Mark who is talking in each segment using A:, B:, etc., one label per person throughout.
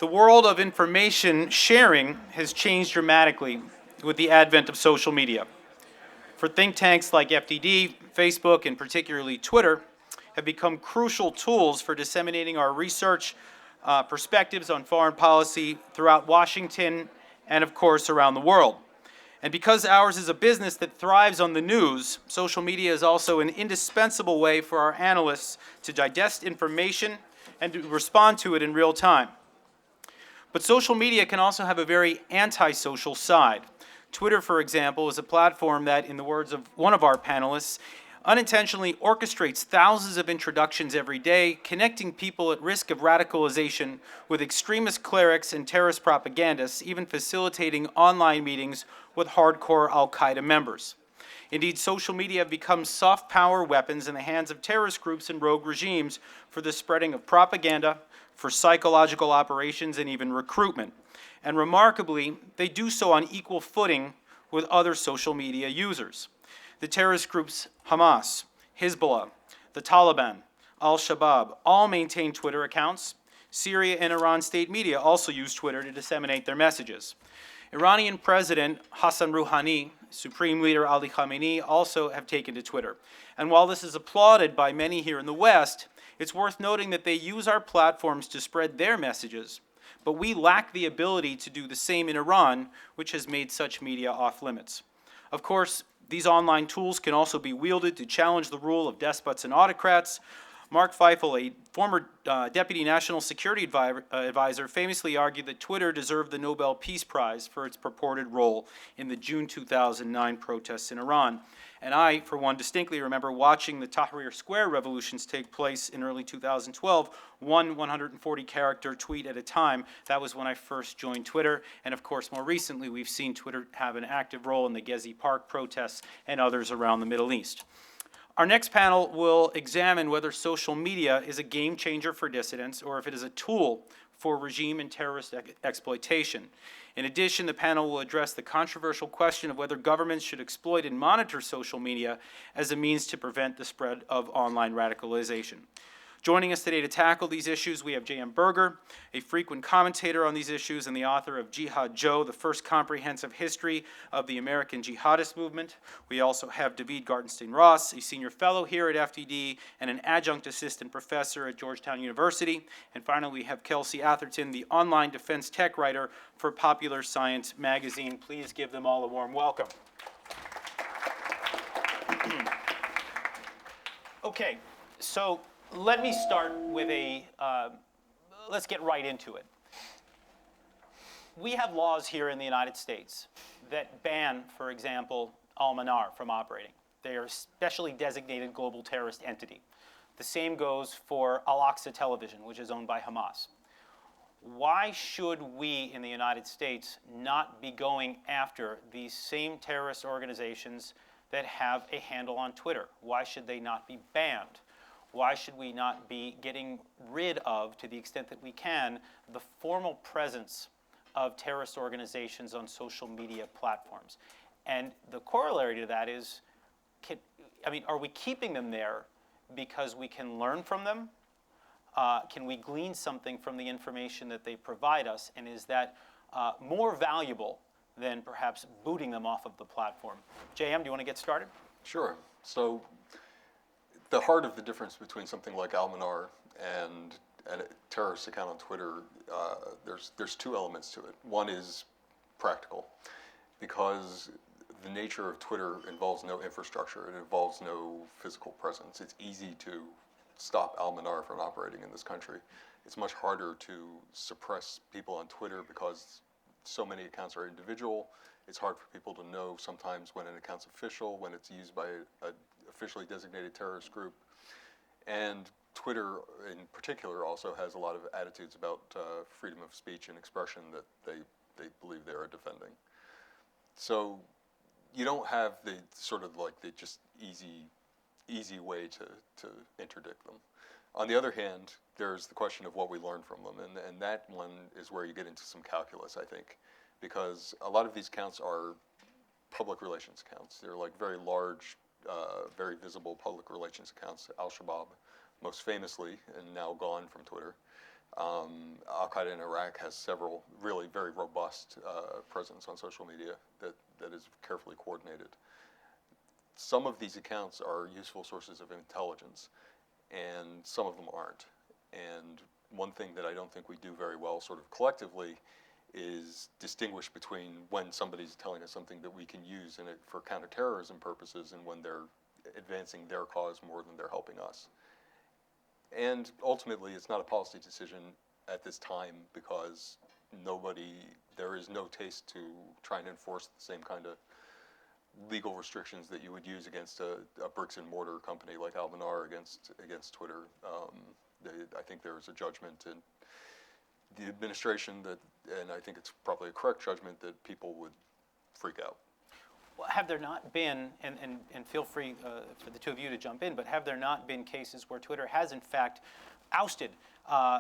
A: The world of information sharing has changed dramatically with the advent of social media. For think tanks like FDD, Facebook, and particularly Twitter, have become crucial tools for disseminating our research, perspectives on foreign policy throughout Washington and, of course, around the world. And because ours is a business that thrives on the news, social media is also an indispensable way for our analysts to digest information and to respond to it in real time. But social media can also have a very antisocial side. Twitter, for example, is a platform that, in the words of one of our panelists, unintentionally orchestrates thousands of introductions every day, connecting people at risk of radicalization with extremist clerics and terrorist propagandists, even facilitating online meetings with hardcore al-Qaeda members. Indeed, social media have become soft power weapons in the hands of terrorist groups and rogue regimes for the spreading of propaganda, for psychological operations, and even recruitment. And remarkably, they do so on equal footing with other social media users. The terrorist groups Hamas, Hezbollah, the Taliban, Al-Shabaab all maintain Twitter accounts. Syria and Iran state media also use Twitter to disseminate their messages. Iranian President Hassan Rouhani, Supreme Leader Ali Khamenei also have taken to Twitter. And while this is applauded by many here in the West, it's worth noting that they use our platforms to spread their messages. But we lack the ability to do the same in Iran, which has made such media off limits. Of course, these online tools can also be wielded to challenge the rule of despots and autocrats. Mark Feifel, a former Deputy National Security Advisor, famously argued that Twitter deserved the Nobel Peace Prize for its purported role in the June 2009 protests in Iran. And I, for one, distinctly remember watching the Tahrir Square revolutions take place in early 2012, one 140-character tweet at a time. That was when I first joined Twitter. And of course, more recently, we've seen Twitter have an active role in the Gezi Park protests and others around the Middle East. Our next panel will examine whether social media is a game changer for dissidents or if it is a tool for regime and terrorist exploitation. In addition, the panel will address the controversial question of whether governments should exploit and monitor social media as a means to prevent the spread of online radicalization. Joining us today to tackle these issues, we have J.M. Berger, a frequent commentator on these issues and the author of Jihad Joe, the first comprehensive history of the American jihadist movement. We also have David Gartenstein-Ross, a senior fellow here at FDD and an adjunct assistant professor at Georgetown University. And finally, we have Kelsey Atherton, the online defense tech writer for Popular Science magazine. Please give them all a warm welcome. Okay, so let me start with let's get right into it. We have laws here in the United States that ban, for example, Al-Manar from operating. They are a specially designated global terrorist entity. The same goes for Al-Aqsa Television, which is owned by Hamas. Why should we in the United States not be going after these same terrorist organizations that have a handle on Twitter? Why should they not be banned? Why should we not be getting rid of, to the extent that we can, the formal presence of terrorist organizations on social media platforms? And the corollary to that is, are we keeping them there because we can learn from them? Can we glean something from the information that they provide us? And is that more valuable than perhaps booting them off of the platform? JM, do you want to get started?
B: Sure. So the heart of the difference between something like Al-Manar and a terrorist account on Twitter, there's two elements to it. One is practical, because the nature of Twitter involves no infrastructure. It involves no physical presence. It's easy to stop Al-Manar from operating in this country. It's much harder to suppress people on Twitter because so many accounts are individual. It's hard for people to know sometimes when an account's official, when it's used by an officially designated terrorist group. And Twitter in particular also has a lot of attitudes about freedom of speech and expression that they believe they are defending. So you don't have the sort of like the just easy way to interdict them. On the other hand, there's the question of what we learn from them, and that one is where you get into some calculus, I think, because a lot of these accounts are public relations accounts. They're like very large, very visible public relations accounts. Al-Shabaab, most famously, and now gone from Twitter, Al-Qaeda in Iraq has several really very robust presence on social media that is carefully coordinated. Some of these accounts are useful sources of intelligence, and some of them aren't. And one thing that I don't think we do very well sort of collectively is distinguish between when somebody's telling us something that we can use in it for counterterrorism purposes and when they're advancing their cause more than they're helping us. And ultimately, it's not a policy decision at this time because there is no taste to try and enforce the same kind of legal restrictions that you would use against a bricks and mortar company like Almanar against Twitter. I think there is a judgment in the administration and I think it's probably a correct judgment, that people would freak out.
A: Well, have there not been, and feel free for the two of you to jump in, but have there not been cases where Twitter has in fact ousted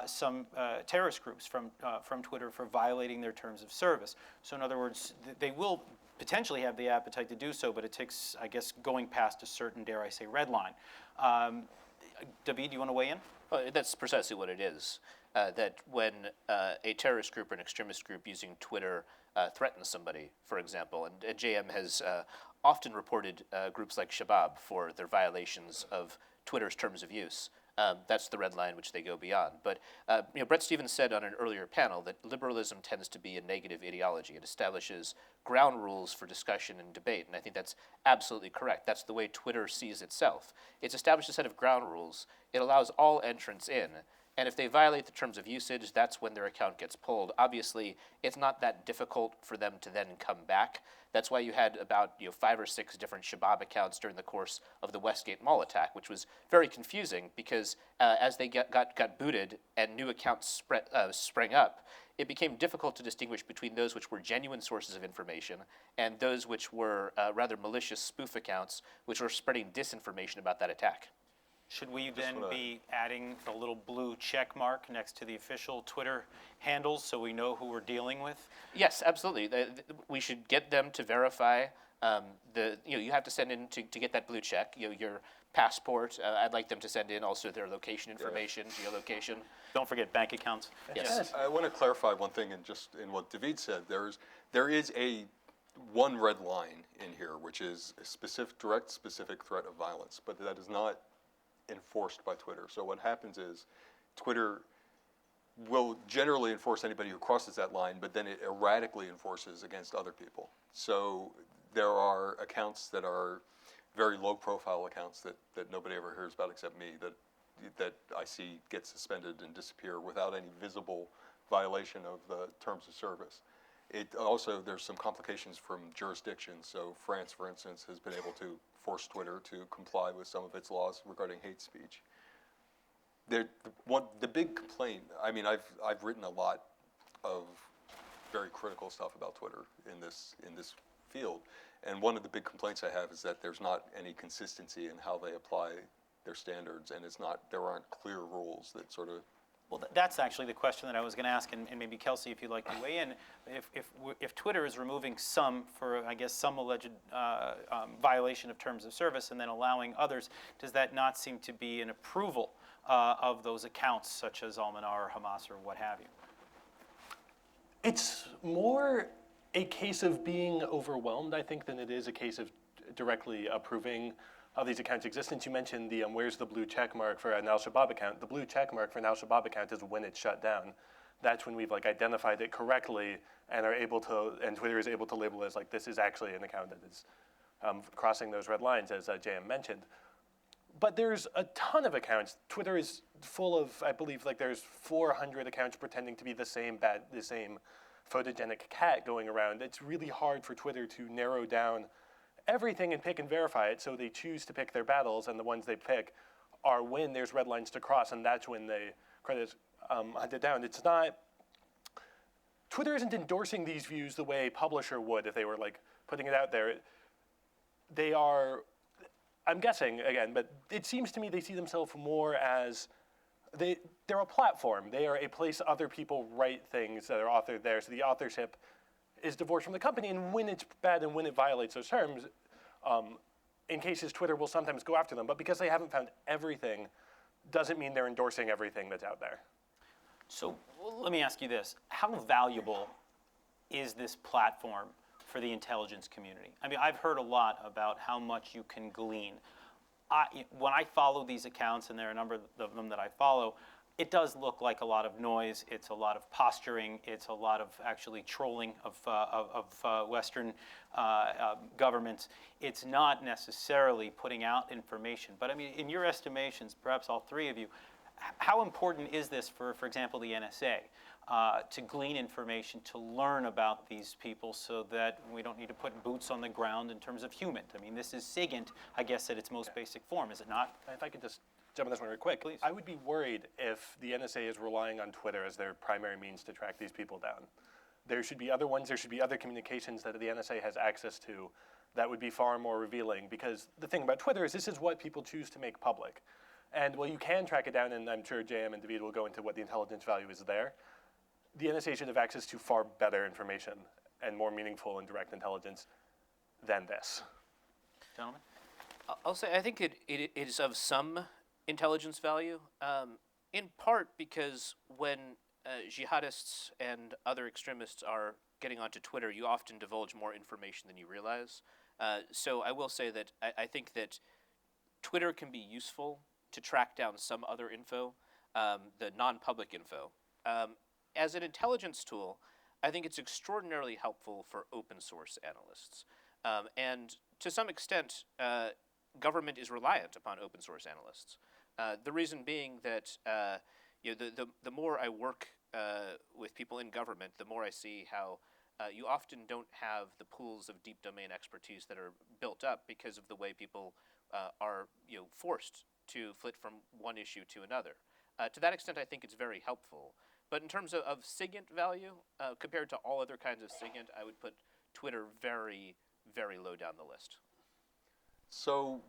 A: some terrorist groups from Twitter for violating their terms of service? So in other words, they will potentially have the appetite to do so, but it takes, I guess, going past a certain, dare I say, red line. David, do you want to weigh in?
C: Well, that's precisely what it is. That when a terrorist group or an extremist group using Twitter threatens somebody, for example, and JM has often reported groups like Shabab for their violations of Twitter's terms of use. That's the red line which they go beyond. But Bret Stephens said on an earlier panel that liberalism tends to be a negative ideology. It establishes ground rules for discussion and debate, and I think that's absolutely correct. That's the way Twitter sees itself. It's established a set of ground rules. It allows all entrants in, and if they violate the terms of usage, that's when their account gets pulled. Obviously, it's not that difficult for them to then come back. That's why you had about 5 or 6 different Shabab accounts during the course of the Westgate Mall attack, which was very confusing because as they got booted and new accounts sprang up, it became difficult to distinguish between those which were genuine sources of information and those which were rather malicious spoof accounts, which were spreading disinformation about that attack.
A: Should we then be adding a little blue check mark next to the official Twitter handles so we know who we're dealing with?
C: Yes, absolutely. We should get them to verify. You have to send in to get that blue check. Your passport. I'd like them to send in also their location information, geolocation.
A: Don't forget bank accounts.
C: Yes.
B: I want to clarify one thing in what David said. There is one red line in here, which is a direct specific threat of violence, but that is not enforced by Twitter. So what happens is Twitter will generally enforce anybody who crosses that line, but then it erratically enforces against other people. So there are accounts that are very low profile accounts that nobody ever hears about except me, that I see get suspended and disappear without any visible violation of the terms of service. There's some complications from jurisdiction. So France, for instance, has been able to force Twitter to comply with some of its laws regarding hate speech. The big complaint, I've written a lot of very critical stuff about Twitter in this field, and one of the big complaints I have is that there's not any consistency in how they apply their standards, and there aren't clear rules that sort of.
A: Well, that's actually the question that I was going to ask, and maybe Kelsey, if you'd like to weigh in. If Twitter is removing some for, I guess, some alleged violation of terms of service and then allowing others, does that not seem to be an approval of those accounts, such as Almanar or Hamas or what have you?
D: It's more a case of being overwhelmed, I think, than it is a case of directly approving of these accounts' existence. You mentioned the where's the blue check mark for an Al-Shabaab account. The blue check mark for an Al-Shabaab account is when it's shut down. That's when we've identified it correctly and are able to, and Twitter is able to label it as this is actually an account that is crossing those red lines, as JM mentioned. But there's a ton of accounts. Twitter is full of, I believe, there's 400 accounts pretending to be the same photogenic cat going around. It's really hard for Twitter to narrow down everything and pick and verify it, so they choose to pick their battles, and the ones they pick are when there's red lines to cross, and that's when they hunt it down. It's not, Twitter isn't endorsing these views the way a publisher would if they were putting it out there. They are, I'm guessing again, but it seems to me they see themselves more as they're a platform. They are a place other people write things that are authored there, so the authorship is divorced from the company, and when it's bad and when it violates those terms, in cases Twitter will sometimes go after them, but because they haven't found everything doesn't mean they're endorsing everything that's out there.
A: So let me ask you this. How valuable is this platform for the intelligence community? I mean, I've heard a lot about how much you can glean. When I follow these accounts, and there are a number of them that I follow, it does look like a lot of noise. It's a lot of posturing. It's a lot of actually trolling of Western governments. It's not necessarily putting out information. But I mean, in your estimations, perhaps all three of you, how important is this for example, the NSA, to glean information, to learn about these people so that we don't need to put boots on the ground in terms of human? I mean, this is SIGINT, I guess, at its most basic form, is it not?
D: If I could just jump on this one real quick.
A: Please.
D: I would be worried if the NSA is relying on Twitter as their primary means to track these people down. There should be other ones, there should be other communications that the NSA has access to that would be far more revealing, because the thing about Twitter is this is what people choose to make public. And while you can track it down, and I'm sure JM and David will go into what the intelligence value is there, the NSA should have access to far better information and more meaningful and direct intelligence than this.
A: Gentlemen?
C: I'll say I think it is of some intelligence value, in part because when jihadists and other extremists are getting onto Twitter, you often divulge more information than you realize. So I will say that I think that Twitter can be useful to track down some other info, the non-public info. As an intelligence tool, I think it's extraordinarily helpful for open source analysts. And to some extent, government is reliant upon open source analysts. The reason being that the more I work with people in government, the more I see how you often don't have the pools of deep domain expertise that are built up because of the way people are forced to flit from one issue to another. To that extent, I think it's very helpful. But in terms of SIGINT value, compared to all other kinds of SIGINT, I would put Twitter very, very low down the list.
B: So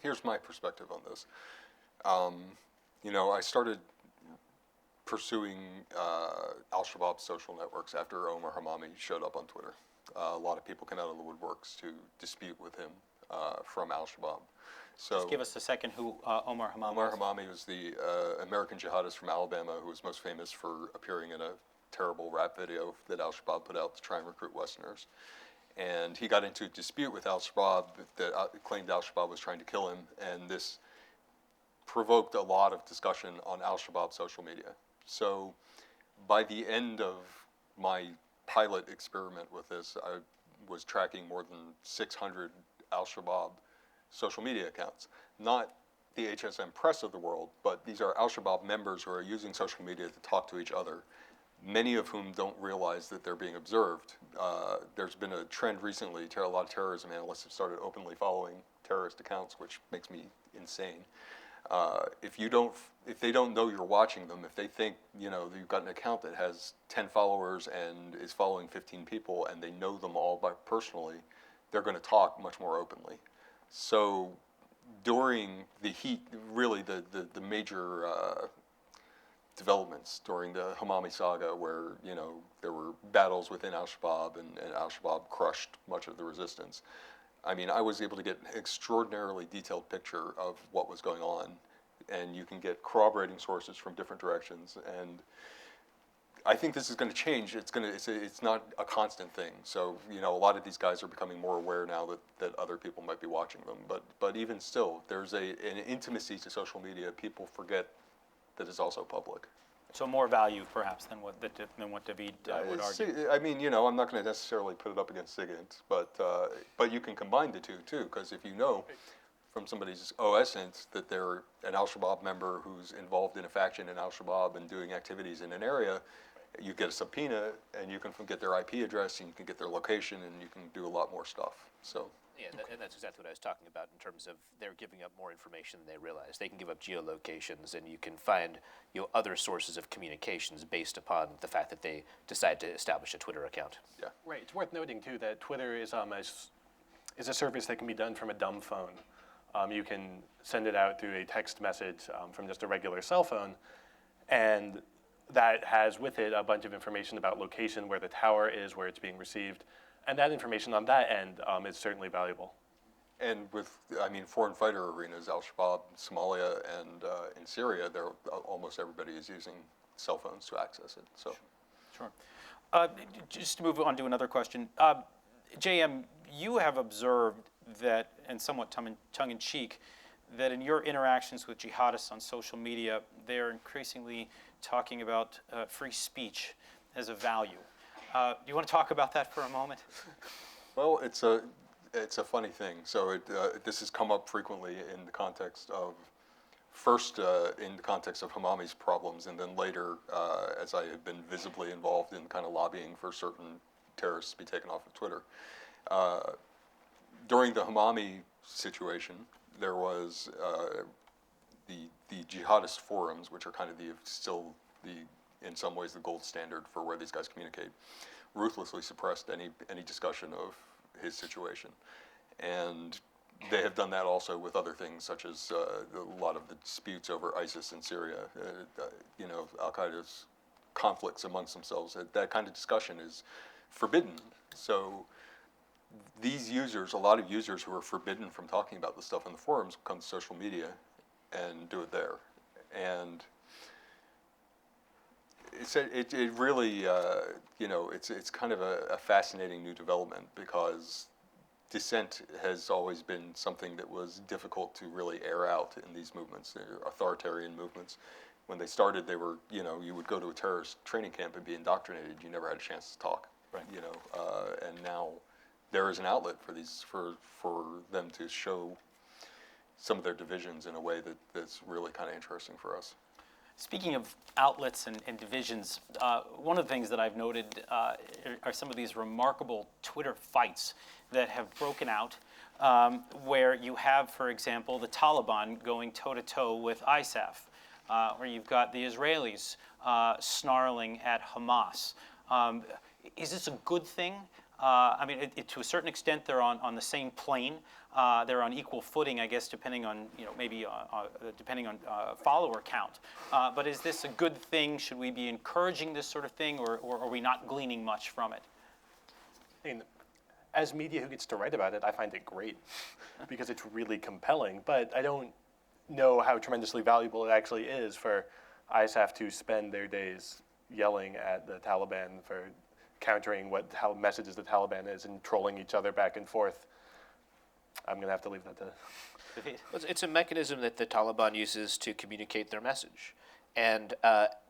B: here's my perspective on this. I started pursuing al-Shabaab social networks after Omar Hamami showed up on Twitter. A lot of people came out of the woodworks to dispute with him from al-Shabaab. So
A: Just give us a second who Omar Hamami
B: Omar
A: is.
B: Hamami was the American jihadist from Alabama who was most famous for appearing in a terrible rap video that al-Shabaab put out to try and recruit Westerners. And he got into a dispute with al-Shabaab that claimed al-Shabaab was trying to kill him, and this provoked a lot of discussion on al-Shabaab social media. So by the end of my pilot experiment with this, I was tracking more than 600 al-Shabaab social media accounts. Not the HSM press of the world, but these are al-Shabaab members who are using social media to talk to each other, many of whom don't realize that they're being observed. There's been a trend recently, a lot of terrorism analysts have started openly following terrorist accounts, which makes me insane. If they don't know you're watching them, if they think you've got an account that has 10 followers and is following 15 people and they know them all personally, they're going to talk much more openly. So during the heat, really the major developments during the Hamami saga, where there were battles within al-Shabaab and al-Shabaab crushed much of the resistance. I mean, I was able to get an extraordinarily detailed picture of what was going on, and you can get corroborating sources from different directions. And I think this is going to change. It's not a constant thing. So a lot of these guys are becoming more aware now that other people might be watching them. But even still, there's an intimacy to social media. People forget that it's also public.
A: So more value, perhaps, than what David would argue.
B: I mean, I'm not going to necessarily put it up against SIGINT, but you can combine the two too, because if you know from somebody's OSINT that they're an al-Shabaab member who's involved in a faction in al-Shabaab and doing activities in an area, you get a subpoena and you can get their IP address and you can get their location and you can do a lot more stuff. So.
C: Yeah, and that's exactly what I was talking about in terms of they're giving up more information than they realize. They can give up geolocations, and you can find other sources of communications based upon the fact that they decide to establish a Twitter account.
B: Yeah.
D: Right. It's worth noting too that Twitter is a service that can be done from a dumb phone. You can send it out through a text message from just a regular cell phone, and that has with it a bunch of information about location, where the tower is, where it's being received. And that information on that end is certainly valuable.
B: And foreign fighter arenas, al-Shabaab, Somalia, and in Syria, almost everybody is using cell phones to access it. So.
A: Sure. Just to move on to another question. JM, you have observed that, and somewhat tongue-in-cheek, that in your interactions with jihadists on social media, they are increasingly talking about free speech as a value. Do you want to talk about that for a moment?
B: Well, it's a funny thing. So this has come up frequently in the context of, first in the context of Hamami's problems, and then later as I have been visibly involved in kind of lobbying for certain terrorists to be taken off of Twitter. During the Hamami situation, there was the jihadist forums, which are kind of still in some ways the gold standard for where these guys communicate, ruthlessly suppressed any discussion of his situation. And they have done that also with other things, such as a lot of the disputes over ISIS in Syria, Al-Qaeda's conflicts amongst themselves. That kind of discussion is forbidden. So these users, a lot of users who are forbidden from talking about this stuff in the forums, come to social media and do it there. And it really, it's kind of a fascinating new development, because dissent has always been something that was difficult to really air out in these movements, authoritarian movements. When they started, they were, you would go to a terrorist training camp and be indoctrinated. You never had a chance to talk,
A: right.
B: And now there is an outlet for them to show some of their divisions in a way that's really kind of interesting for us.
A: Speaking of outlets and divisions, one of the things that I've noted are some of these remarkable Twitter fights that have broken out, where you have, for example, the Taliban going toe-to-toe with ISAF, where you've got the Israelis snarling at Hamas. Is this a good thing? I mean, to a certain extent, they're on the same plane. They're on equal footing, I guess, depending on, depending on follower count. But is this a good thing? Should we be encouraging this sort of thing, or are we not gleaning much from it?
D: I mean, as media who gets to write about it, I find it great because it's really compelling. But I don't know how tremendously valuable it actually is for ISAF to spend their days yelling at the Taliban for countering how messages the Taliban is and trolling each other back and forth. I'm going to have to leave that to...
C: It's a mechanism that the Taliban uses to communicate their message. And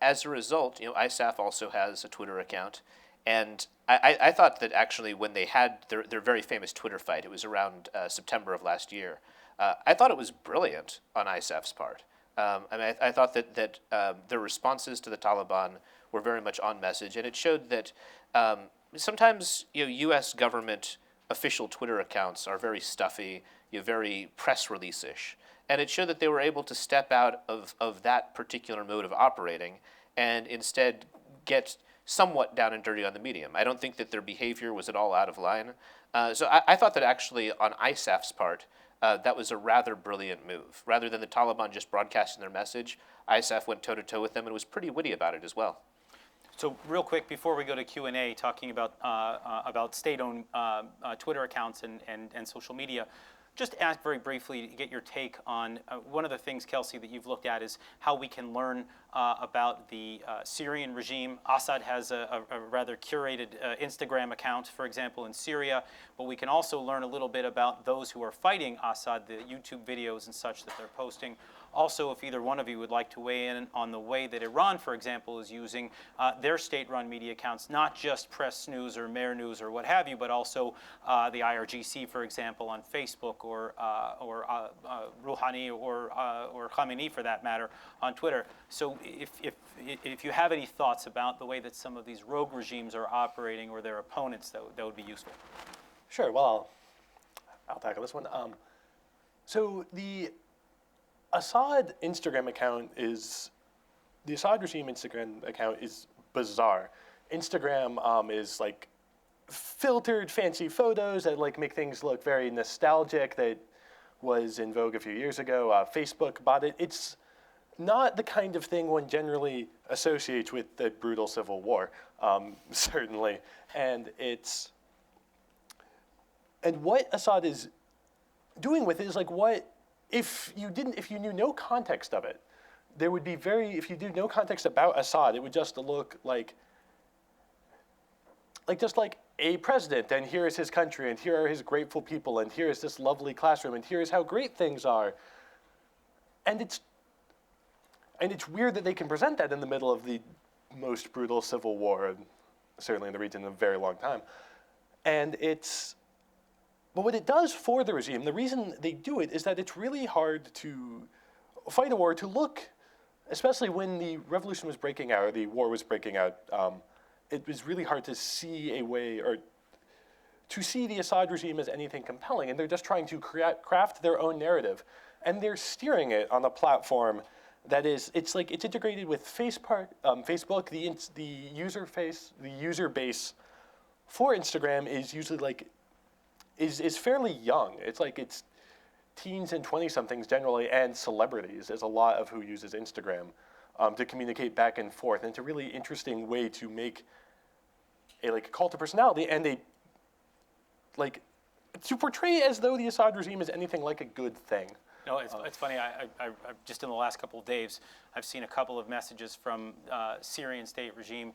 C: as a result, ISAF also has a Twitter account. And I thought that actually when they had their very famous Twitter fight, it was around September of last year, I thought it was brilliant on ISAF's part. I thought that their responses to the Taliban were very much on message, and it showed that sometimes U.S. government official Twitter accounts are very stuffy, very press release-ish, and it showed that they were able to step out of that particular mode of operating and instead get somewhat down and dirty on the medium. I don't think that their behavior was at all out of line. So I thought that actually on ISAF's part, that was a rather brilliant move. Rather than the Taliban just broadcasting their message, ISAF went toe-to-toe with them and was pretty witty about it as well.
A: So real quick, before we go to Q&A, talking about state-owned Twitter accounts and social media, just ask very briefly to get your take on one of the things, Kelsey, that you've looked at is how we can learn about the Syrian regime. Assad has a rather curated Instagram account, for example, in Syria, but we can also learn a little bit about those who are fighting Assad, the YouTube videos and such that they're posting. Also, if either one of you would like to weigh in on the way that Iran, for example, is using their state-run media accounts, not just Press News or Mer News or what have you, but also the IRGC, for example, on Facebook, or Rouhani or Khamenei, for that matter, on Twitter. So if you have any thoughts about the way that some of these rogue regimes are operating or their opponents, that would be useful.
D: Sure, well, I'll tackle this one. So the Assad Instagram account the Assad regime Instagram account is bizarre. Instagram is like filtered fancy photos that make things look very nostalgic, that was in vogue a few years ago. Facebook bought it. It's not the kind of thing one generally associates with the brutal civil war, certainly. And what Assad is doing with it is what if you knew no context of it, there would be if you do no context about Assad, it would just look like just like a president, and here is his country, and here are his grateful people, and here is this lovely classroom, and here is how great things are. And it's weird that they can present that in the middle of the most brutal civil war, certainly in the region, in a very long time. But what it does for the regime, the reason they do it is that it's really hard to fight a war, to look, especially when the revolution was breaking out, or the war was breaking out, it was really hard to see a way, or to see the Assad regime as anything compelling. And they're just trying to craft their own narrative. And they're steering it on a platform that is, it's integrated with Facebook, the user base for Instagram is usually is fairly young. It's teens and 20-somethings generally, and celebrities is a lot of who uses Instagram to communicate back and forth. And it's a really interesting way to make a cult of personality, and to portray it as though the Assad regime is anything like a good thing.
A: No, it's funny. I just in the last couple of days, I've seen a couple of messages from Syrian state regime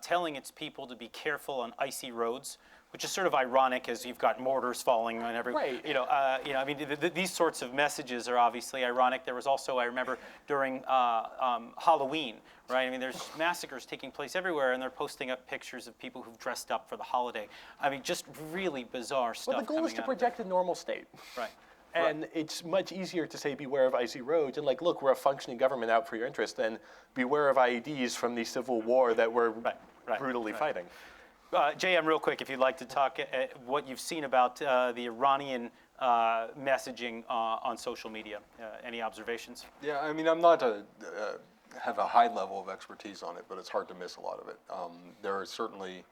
A: telling its people to be careful on icy roads, which is sort of ironic as you've got mortars falling on every.
D: Right.
A: I mean, these sorts of messages are obviously ironic. There was also, I remember, during Halloween, right? I mean, there's massacres taking place everywhere, and they're posting up pictures of people who've dressed up for the holiday. I mean, just really bizarre stuff.
D: Well, the goal is to project a normal state.
A: Right.
D: And it's much easier to say, beware of icy roads, and look, we're a functioning government out for your interest, than beware of IEDs from the civil war that we're brutally fighting.
A: JM, real quick, if you'd like to talk what you've seen about the Iranian messaging on social media. Any observations?
B: Yeah, I mean, I'm not have a high level of expertise on it, but it's hard to miss a lot of it. There is certainly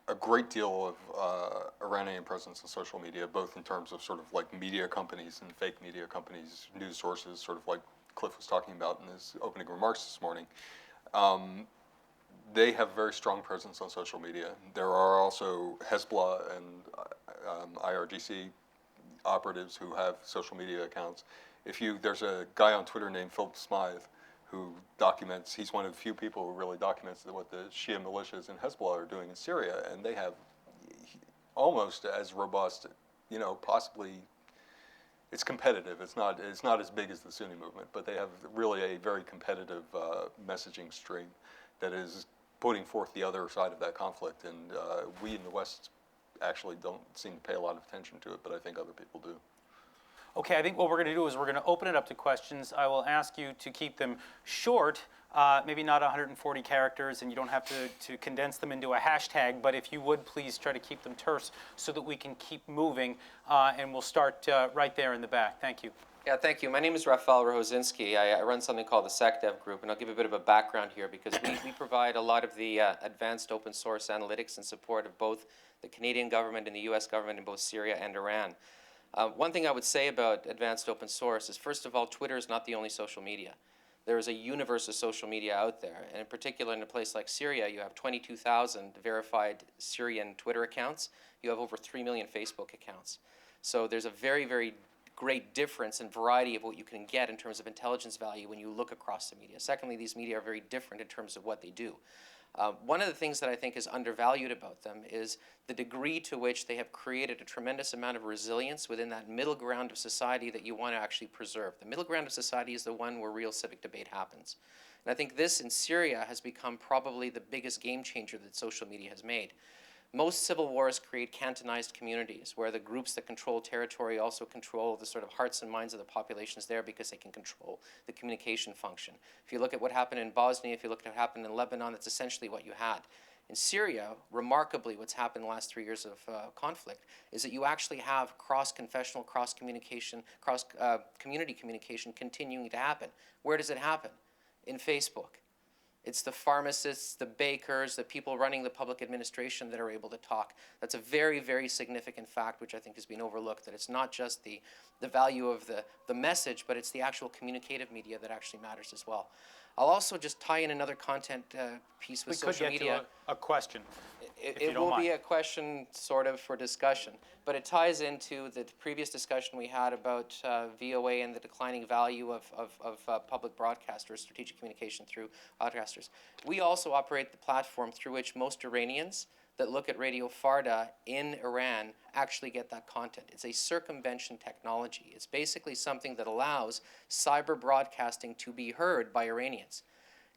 B: a great deal of Iranian presence on social media, both in terms of sort of media companies and fake media companies, news sources, sort of like Cliff was talking about in his opening remarks this morning. They have very strong presence on social media. There are also Hezbollah and IRGC operatives who have social media accounts. There's a guy on Twitter named Philip Smythe who documents, he's one of the few people who really documents what the Shia militias and Hezbollah are doing in Syria, and they have almost as robust, possibly, it's competitive. It's not as big as the Sunni movement, but they have really a very competitive messaging stream that is putting forth the other side of that conflict, and we in the West actually don't seem to pay a lot of attention to it, but I think other people do.
A: Okay, I think what we're going to do is we're going to open it up to questions. I will ask you to keep them short, maybe not 140 characters, and you don't have to condense them into a hashtag, but if you would, please try to keep them terse so that we can keep moving, and we'll start right there in the back. Thank you.
E: Yeah, thank you. My name is Rafael Rohozinski. I run something called the SecDev Group, and I'll give a bit of a background here because we provide a lot of the advanced open source analytics in support of both the Canadian government and the US government in both Syria and Iran. One thing I would say about advanced open source is, first of all, Twitter is not the only social media. There is a universe of social media out there, and in particular in a place like Syria, you have 22,000 verified Syrian Twitter accounts. You have over 3 million Facebook accounts. So there's a very, very great difference and variety of what you can get in terms of intelligence value when you look across the media. Secondly, these media are very different in terms of what they do. One of the things that I think is undervalued about them is the degree to which they have created a tremendous amount of resilience within that middle ground of society that you want to actually preserve. The middle ground of society is the one where real civic debate happens. And I think this in Syria has become probably the biggest game changer that social media has made. Most civil wars create cantonized communities where the groups that control territory also control the sort of hearts and minds of the populations there because they can control the communication function. If you look at what happened in Bosnia, if you look at what happened in Lebanon, that's essentially what you had. In Syria, remarkably, what's happened in the last 3 years of conflict is that you actually have cross-confessional, cross-communication, cross-community communication continuing to happen. Where does it happen? In Facebook. It's the pharmacists, the bakers, the people running the public administration that are able to talk. That's a very, very significant fact, which I think has been overlooked, that it's not just the value of the message, but it's the actual communicative media that actually matters as well. I'll also just tie in another content piece
A: We
E: with
A: could
E: social
A: get
E: media.
A: to a question.
E: It,
A: if you
E: it
A: don't
E: will be
A: mind.
E: a question sort of for discussion, but it ties into the previous discussion we had about VOA and the declining value of public broadcasters, strategic communication through broadcasters. We also operate the platform through which most Iranians that look at Radio Farda in Iran actually get that content. It's a circumvention technology. It's basically something that allows cyber broadcasting to be heard by Iranians.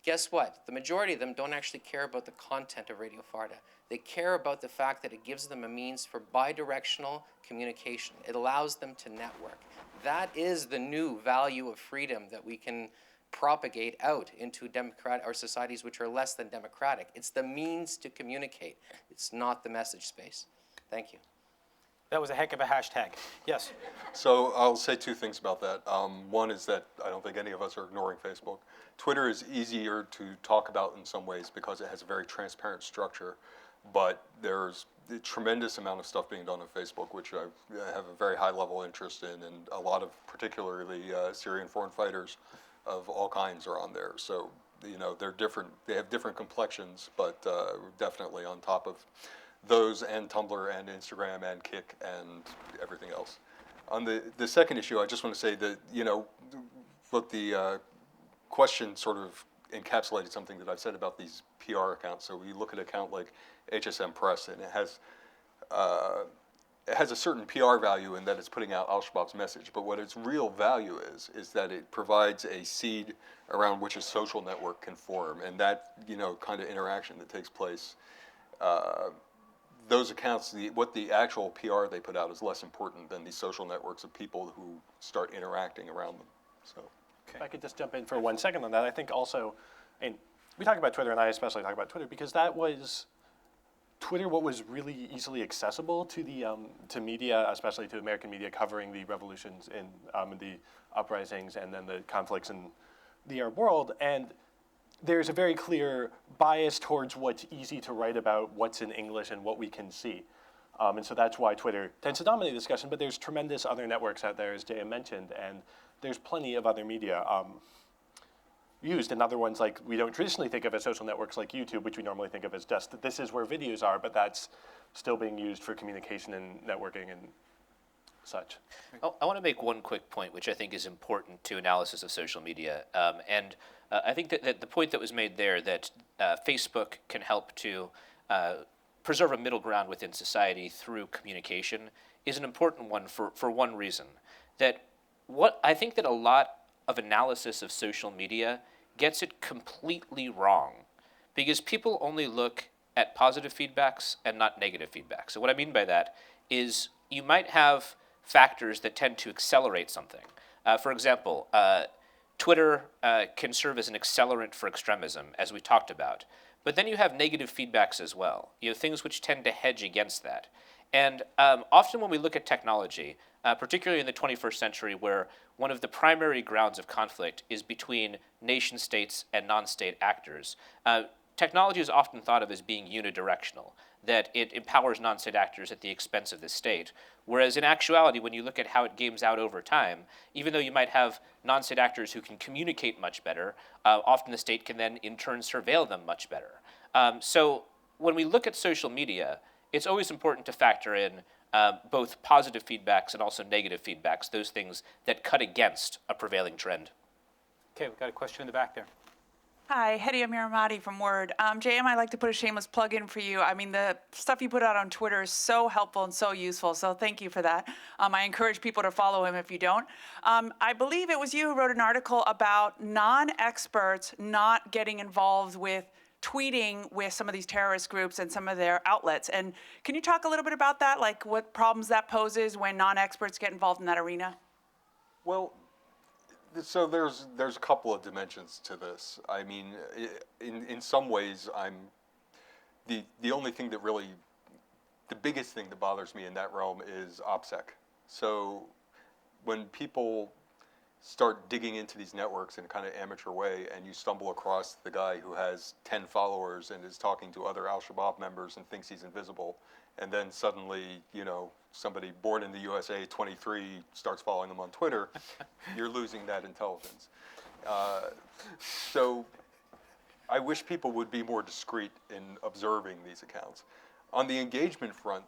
E: Guess what? The majority of them don't actually care about the content of Radio Farda. They care about the fact that it gives them a means for bidirectional communication. It allows them to network. That is the new value of freedom that we can propagate out into democratic or societies which are less than democratic. It's the means to communicate. It's not the message space. Thank you.
A: That was a heck of a hashtag. Yes.
B: So I'll say two things about that. One is that I don't think any of us are ignoring Facebook. Twitter is easier to talk about in some ways because it has a very transparent structure, but there's a tremendous amount of stuff being done on Facebook, which I have a very high level interest in, and a lot of particularly Syrian foreign fighters of all kinds are on there. So, they're different, they have different complexions, but definitely on top of those and Tumblr and Instagram and Kik and everything else. On the second issue, I just want to say that, what the question sort of encapsulated something that I've said about these PR accounts. So we look at an account like HSM Press, and it has a certain PR value in that it's putting out Al-Shabaab's message, but what its real value is that it provides a seed around which a social network can form, and that, kind of interaction that takes place, those accounts, what the actual PR they put out is less important than these social networks of people who start interacting around them. So,
D: If I could just jump in for 1 second on that, I think also, and we talk about Twitter, and I especially talk about Twitter because that was Twitter, what was really easily accessible to the to media, especially to American media covering the revolutions in the uprisings and then the conflicts in the Arab world. And there's a very clear bias towards what's easy to write about, what's in English, and what we can see. And so that's why Twitter tends to dominate the discussion, but there's tremendous other networks out there, as J.M. mentioned, and there's plenty of other media used, and other ones like we don't traditionally think of as social networks like YouTube, which we normally think of as just this is where videos are, but that's still being used for communication and networking and such.
C: I want to make one quick point, which I think is important to analysis of social media. I think that the point that was made there that Facebook can help to preserve a middle ground within society through communication is an important one for one reason. I think that a lot of analysis of social media gets it completely wrong because people only look at positive feedbacks and not negative feedback. So what I mean by that is you might have factors that tend to accelerate something. For example, Twitter can serve as an accelerant for extremism, as we talked about. But then you have negative feedbacks as well, things which tend to hedge against that. And often when we look at technology, particularly in the 21st century, where one of the primary grounds of conflict is between nation states and non-state actors, technology is often thought of as being unidirectional, that it empowers non-state actors at the expense of the state. Whereas in actuality, when you look at how it games out over time, even though you might have non-state actors who can communicate much better, often the state can then in turn surveil them much better. So when we look at social media, it's always important to factor in both positive feedbacks and also negative feedbacks, those things that cut against a prevailing trend.
A: Okay, we've got a question in the back there.
F: Hi, Hedy Amiramati from Word. JM, I'd like to put a shameless plug in for you. I mean, the stuff you put out on Twitter is so helpful and so useful, so thank you for that. I encourage people to follow him if you don't. I believe it was you who wrote an article about non-experts not getting involved with tweeting with some of these terrorist groups and some of their outlets. And can you talk a little bit about that, like what problems that poses when non-experts get involved in that arena?
B: well, so there's a couple of dimensions to this. I mean, in some ways, the only thing that really, the biggest thing that bothers me in that realm is OPSEC. So when people start digging into these networks in a kind of amateur way, and you stumble across the guy who has 10 followers and is talking to other Al-Shabaab members and thinks he's invisible, and then suddenly, somebody born in the USA, 23, starts following him on Twitter, you're losing that intelligence. So I wish people would be more discreet in observing these accounts. On the engagement front,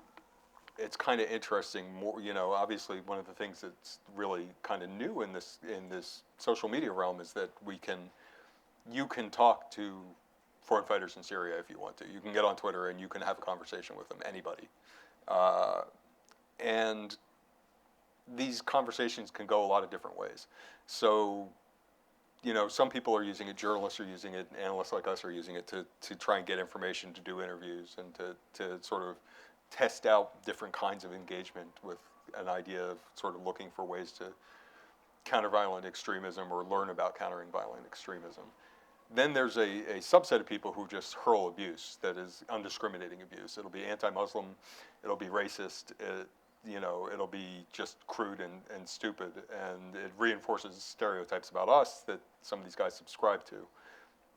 B: it's kind of interesting. More, obviously one of the things that's really kind of new in this social media realm is that you can talk to foreign fighters in Syria if you want to. You can get on Twitter and you can have a conversation with them, anybody, and these conversations can go a lot of different ways. So, some people are using it, journalists are using it, analysts like us are using it to try and get information, to do interviews, and to sort of test out different kinds of engagement with an idea of sort of looking for ways to counter violent extremism or learn about countering violent extremism. Then there's a subset of people who just hurl abuse that is undiscriminating abuse. It'll be anti-Muslim, it'll be racist, it'll be just crude and stupid, and it reinforces stereotypes about us that some of these guys subscribe to.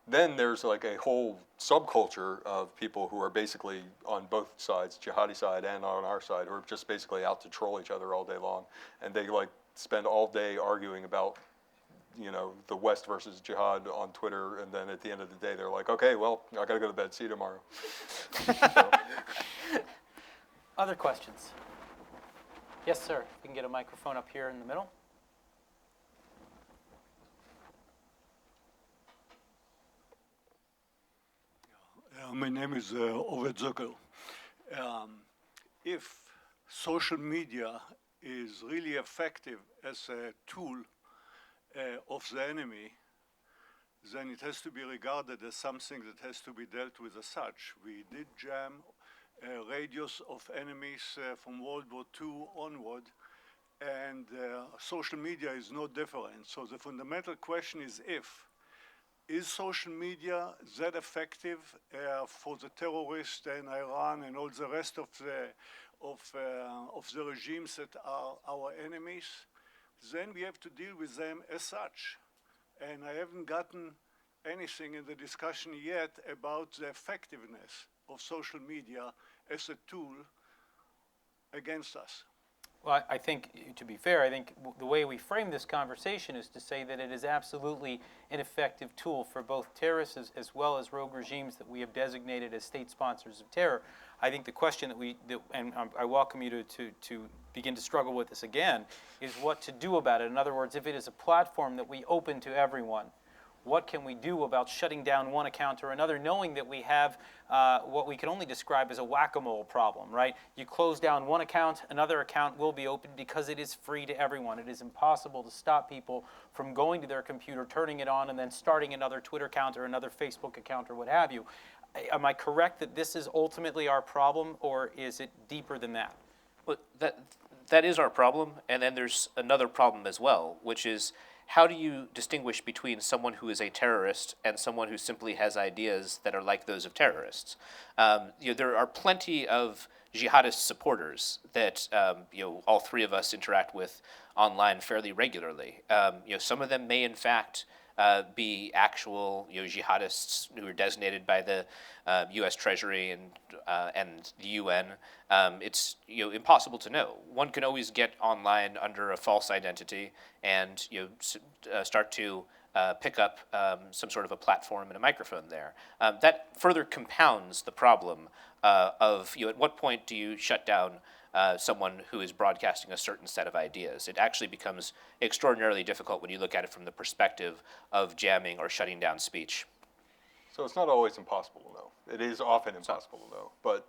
B: Then there's like a whole subculture of people who are basically on both sides, jihadi side and on our side, who are just basically out to troll each other all day long, and they spend all day arguing about the West versus jihad on Twitter, and then at the end of the day they're like, okay, well, I gotta go to bed, see you tomorrow. So.
G: Other questions? Yes, sir. We can get a microphone up here in the middle.
H: My name is Oved Zokel. If social media is really effective as a tool of the enemy, then it has to be regarded as something that has to be dealt with as such. We did jam radios of enemies from World War II onward, and social media is no different. So the fundamental question is is social media that effective for the terrorists in Iran and all the rest of the regimes that are our enemies? Then we have to deal with them as such. And I haven't gotten anything in the discussion yet about the effectiveness of social media as a tool against us.
G: Well, I think, to be fair, I think the way we frame this conversation is to say that it is absolutely an effective tool for both terrorists as well as rogue regimes that we have designated as state sponsors of terror. I think the question and I welcome you to begin to struggle with this again, is what to do about it. In other words, if it is a platform that we open to everyone, what can we do about shutting down one account or another, knowing that we have what we can only describe as a whack-a-mole problem, right? You close down one account, another account will be opened because it is free to everyone. It is impossible to stop people from going to their computer, turning it on, and then starting another Twitter account or another Facebook account or what have you. Am I correct that this is ultimately our problem, or is it deeper than that?
C: Well, that is our problem, and then there's another problem as well, which is, how do you distinguish between someone who is a terrorist and someone who simply has ideas that are like those of terrorists? There are plenty of jihadist supporters that all three of us interact with online fairly regularly. Some of them may in fact be actual jihadists who are designated by the U.S. Treasury and the UN. It's impossible to know. One can always get online under a false identity and start to pick up some sort of a platform and a microphone there. That further compounds the problem of at what point do you shut down someone who is broadcasting a certain set of ideas. It actually becomes extraordinarily difficult when you look at it from the perspective of jamming or shutting down speech.
B: So it's not always impossible to know. It is often impossible to know, but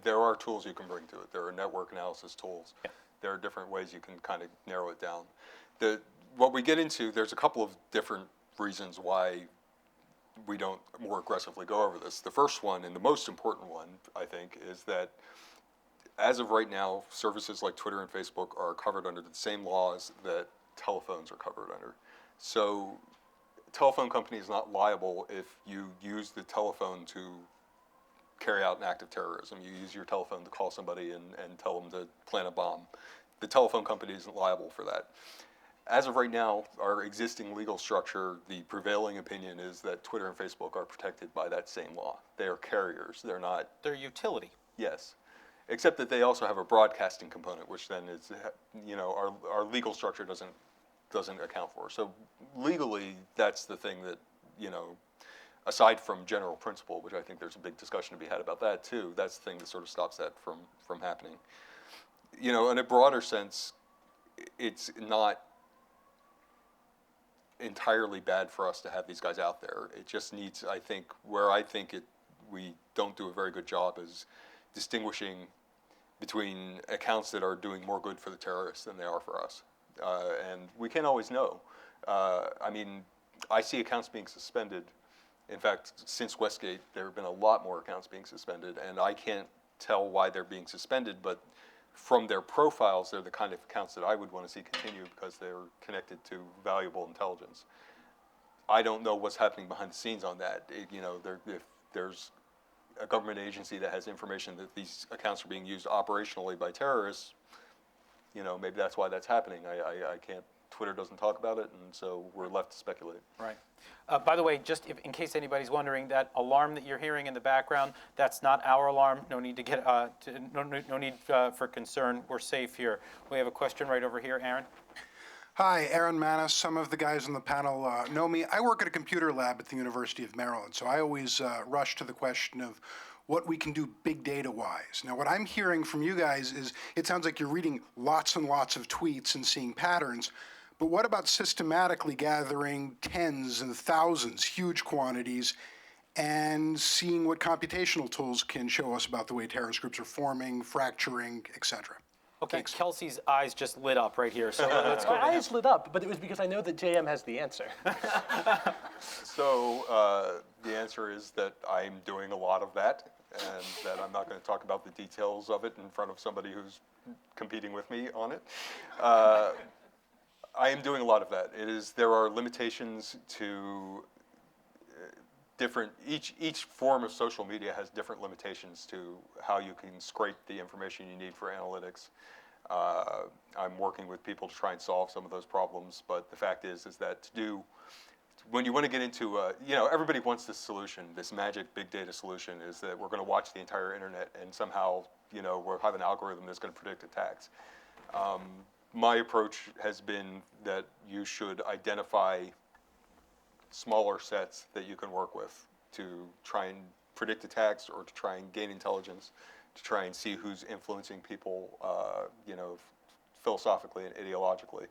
B: there are tools you can bring to it. There are network analysis tools.
C: Yeah.
B: There are different ways you can kind of narrow it down. What we get into, there's a couple of different reasons why we don't more aggressively go over this. The first one, and the most important one, I think, is that as of right now, services like Twitter and Facebook are covered under the same laws that telephones are covered under. So telephone company is not liable if you use the telephone to carry out an act of terrorism. You use your telephone to call somebody and tell them to plant a bomb. The telephone company isn't liable for that. As of right now, our existing legal structure, the prevailing opinion is that Twitter and Facebook are protected by that same law. They are carriers. They're not.
A: Their utility.
B: Yes. Except that they also have a broadcasting component, which then is, our legal structure doesn't doesn't account for. So legally, that's the thing that, you know, aside from general principle, which I think there's a big discussion to be had about that too, that's the thing that sort of stops that from happening. You know, in a broader sense, it's not entirely bad for us to have these guys out there. It just needs, I think, where I think we don't do a very good job is distinguishing between accounts that are doing more good for the terrorists than they are for us. And we can't always know. I mean, I see accounts being suspended. In fact, since Westgate, there have been a lot more accounts being suspended, and I can't tell why they're being suspended, but from their profiles, they're the kind of accounts that I would want to see continue because they're connected to valuable intelligence. I don't know what's happening behind the scenes on that. You know, if there's a government agency that has information that these accounts are being used operationally by terrorists, you know, maybe that's why that's happening. I can't, Twitter doesn't talk about it, and so we're left to speculate.
G: Right. By the way, just in case anybody's wondering, that alarm that you're hearing in the background, that's not our alarm. No need to get no need for concern. We're safe here. We have a question right over here, Aaron.
I: Hi, Aaron Manis. Some of the guys on the panel know me. I work at a computer lab at the University of Maryland, so I always rush to the question of what we can do big data-wise. Now, what I'm hearing from you guys is it sounds like you're reading lots and lots of tweets and seeing patterns, but what about systematically gathering tens and thousands, huge quantities, and seeing what computational tools can show us about the way terrorist groups are forming, fracturing, et cetera?
G: Okay,
I: Thanks.
G: Kelsey's eyes just lit up right here, so let's go
D: My
G: to him.
D: eyes lit up, but it was because I know that JM has the answer.
B: So the answer is that I'm doing a lot of that, and that I'm not going to talk about the details of it in front of somebody who's competing with me on it. I am doing a lot of that. There are limitations to different, each form of social media has different limitations to how you can scrape the information you need for analytics. I'm working with people to try and solve some of those problems, but the fact is that when you want to get into, you know, everybody wants this solution, this magic big data solution is that we're going to watch the entire internet and somehow, you know, we'll have an algorithm that's going to predict attacks. My approach has been that you should identify smaller sets that you can work with to try and predict attacks or to try and gain intelligence, to try and see who's influencing people, you know, philosophically and ideologically.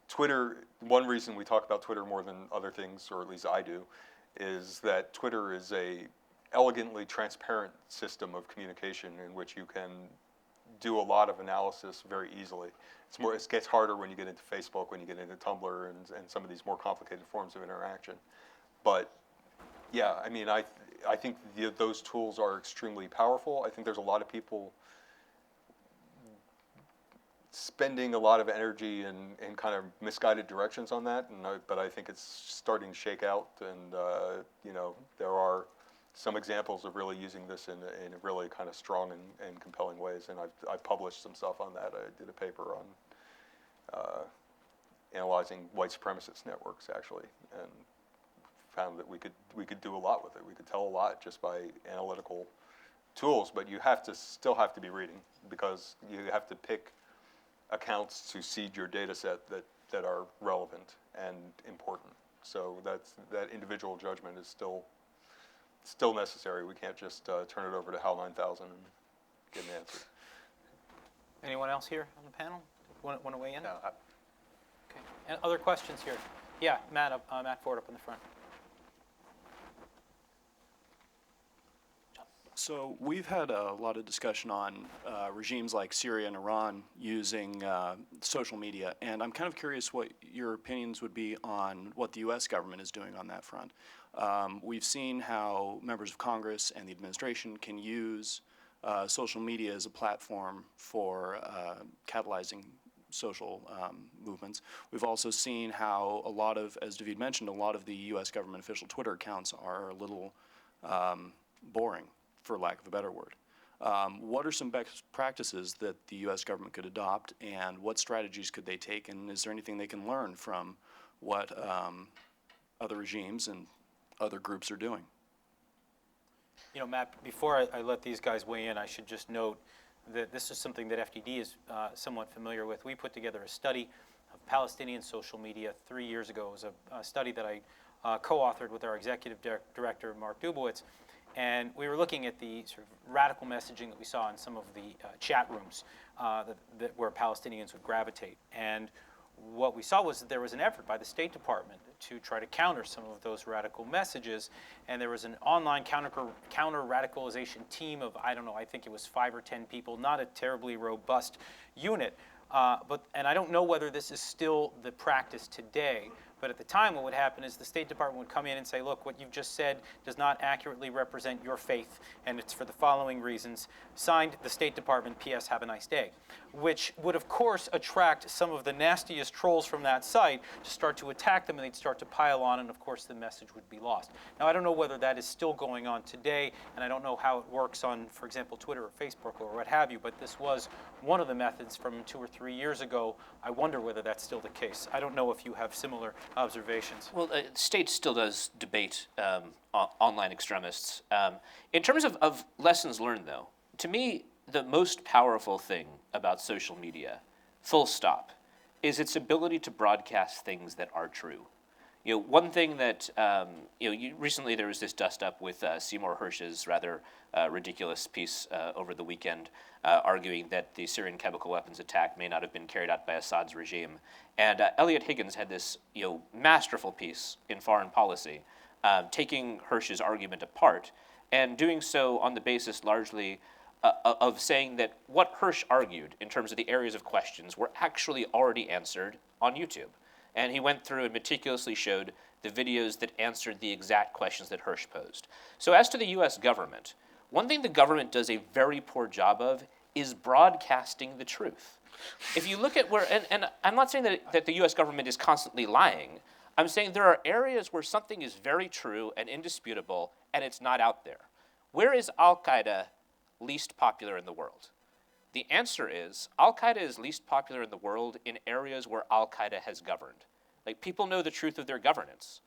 B: Twitter, one reason we talk about Twitter more than other things, or at least I do, is that Twitter is a elegantly transparent system of communication in which you can do a lot of analysis very easily. It gets harder when you get into Facebook, when you get into Tumblr, and some of these more complicated forms of interaction. But yeah, I mean, I think those tools are extremely powerful. I think there's a lot of people spending a lot of energy in kind of misguided directions on that, but I think it's starting to shake out, and you know, there are some examples of really using this in really kind of strong and compelling ways, and I've published some stuff on that. I did a paper on analyzing white supremacist networks, actually, and found that we could do a lot with it. We could tell a lot just by analytical tools, but you still have to be reading, because you have to pick accounts to seed your data set that are relevant and important. So that individual judgment is still necessary. We can't just turn it over to HAL 9000 and get an answer.
G: Anyone else here on the panel want to weigh in?
D: No,
G: Okay. And other questions here? Yeah, Matt Ford up in the front.
J: So we've had a lot of discussion on regimes like Syria and Iran using social media, and I'm kind of curious what your opinions would be on what the U.S. government is doing on that front. We've seen how members of Congress and the administration can use social media as a platform for catalyzing social movements. We've also seen how a lot of, as David mentioned, a lot of the U.S. government official Twitter accounts are a little boring, for lack of a better word. What are some best practices that the U.S. government could adopt, and what strategies could they take, and is there anything they can learn from what other regimes and other groups are doing?
G: You know, Matt, before I let these guys weigh in, I should just note that this is something that FDD is somewhat familiar with. We put together a study of Palestinian social media 3 years ago. It was a study that I co-authored with our executive director, Mark Dubowitz, and we were looking at the sort of radical messaging that we saw in some of the chat rooms where Palestinians would gravitate. And what we saw was that there was an effort by the State Department to try to counter some of those radical messages, and there was an online counter-radicalization team of, I don't know, I think it was 5 or 10 people, not a terribly robust unit. And I don't know whether this is still the practice today, but at the time what would happen is the State Department would come in and say, look, what you've just said does not accurately represent your faith, and it's for the following reasons. Signed, the State Department, P.S. Have a nice day. Which would, of course, attract some of the nastiest trolls from that site to start to attack them, and they'd start to pile on, and of course the message would be lost. Now, I don't know whether that is still going on today, and I don't know how it works on, for example, Twitter or Facebook or what have you, but this was one of the methods from 2 or 3 years ago. I wonder whether that's still the case. I don't know if you have similar observations.
C: Well, state still does debate online extremists. In terms of lessons learned, though, to me, the most powerful thing about social media, full stop, is its ability to broadcast things that are true. You know, one thing that, recently there was this dust-up with Seymour Hersh's rather ridiculous piece over the weekend arguing that the Syrian chemical weapons attack may not have been carried out by Assad's regime. And Elliot Higgins had this, masterful piece in Foreign Policy, taking Hersh's argument apart and doing so on the basis largely of saying that what Hersh argued in terms of the areas of questions were actually already answered on YouTube. And he went through and meticulously showed the videos that answered the exact questions that Hersh posed. So as to the U.S. government, one thing the government does a very poor job of is broadcasting the truth. If you look at where, and I'm not saying that the U.S. government is constantly lying, I'm saying there are areas where something is very true and indisputable and it's not out there. Where is Al-Qaeda least popular in the world? The answer is Al-Qaeda is least popular in the world in areas where Al-Qaeda has governed. Like, people know the truth of their governance.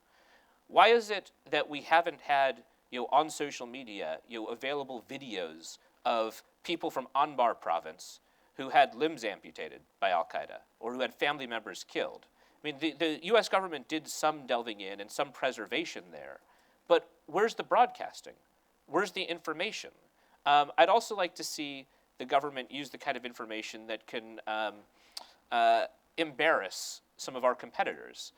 C: Why is it that we haven't had, on social media, available videos of people from Anbar province who had limbs amputated by Al-Qaeda or who had family members killed? I mean, the U.S. government did some delving in and some preservation there, but where's the broadcasting? Where's the information? I'd also like to see the government use the kind of information that can embarrass some of our competitors,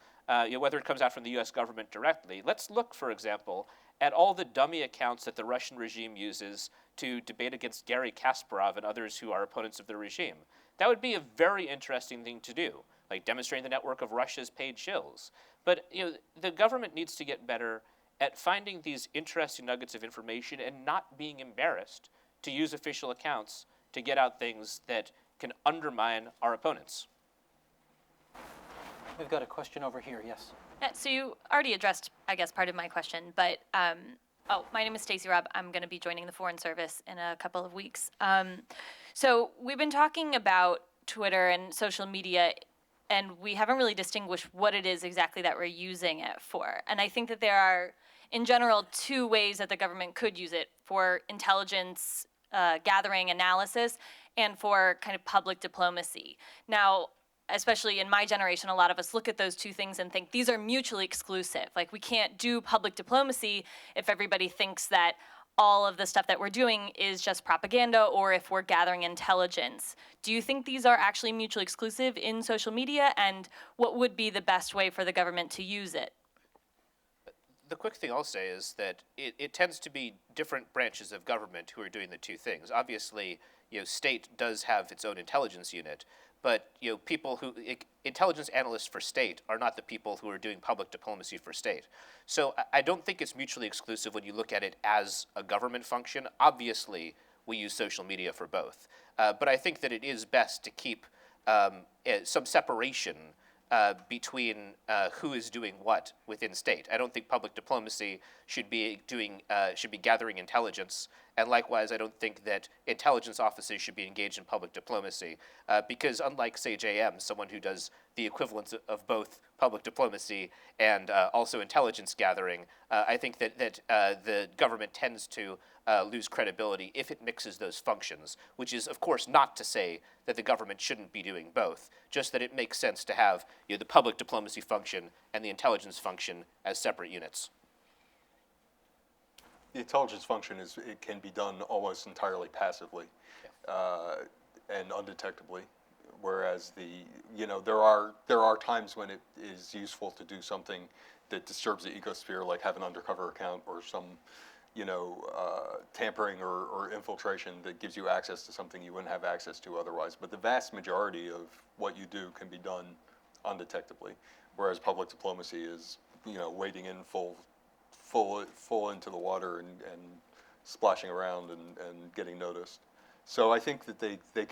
C: whether it comes out from the U.S. government directly. Let's look, for example, at all the dummy accounts that the Russian regime uses to debate against Garry Kasparov and others who are opponents of the regime. That would be a very interesting thing to do, like demonstrating the network of Russia's paid shills. But the government needs to get better at finding these interesting nuggets of information and not being embarrassed to use official accounts to get out things that can undermine our opponents.
G: We've got a question over here, yes.
K: So you already addressed, I guess, part of my question, but, my name is Stacey Robb. I'm going to be joining the Foreign Service in a couple of weeks. So we've been talking about Twitter and social media, and we haven't really distinguished what it is exactly that we're using it for. And I think that there are, in general, 2 ways that the government could use it: for intelligence gathering analysis and for kind of public diplomacy. Now, especially in my generation, a lot of us look at those 2 things and think these are mutually exclusive. Like, we can't do public diplomacy if everybody thinks that all of the stuff that we're doing is just propaganda, or if we're gathering intelligence. Do you think these are actually mutually exclusive in social media, and what would be the best way for the government to use it?
C: The quick thing I'll say is that it tends to be different branches of government who are doing the 2 things. Obviously, state does have its own intelligence unit, but intelligence analysts for state are not the people who are doing public diplomacy for state. So I don't think it's mutually exclusive when you look at it as a government function. Obviously, we use social media for both, but I think that it is best to keep some separation between who is doing what within state. I don't think public diplomacy should be gathering intelligence And likewise, I don't think that intelligence offices should be engaged in public diplomacy, because unlike, say, JM, someone who does the equivalent of both public diplomacy and also intelligence gathering, I think that the government tends to lose credibility if it mixes those functions, which is, of course, not to say that the government shouldn't be doing both, just that it makes sense to have the public diplomacy function and the intelligence function as separate units.
B: The intelligence function it can be done almost entirely passively, and undetectably, whereas there are times when it is useful to do something that disturbs the ecosphere, like have an undercover account or some tampering or infiltration that gives you access to something you wouldn't have access to otherwise. But the vast majority of what you do can be done undetectably, whereas public diplomacy is wading in full into the water and splashing around and getting noticed. So I think that they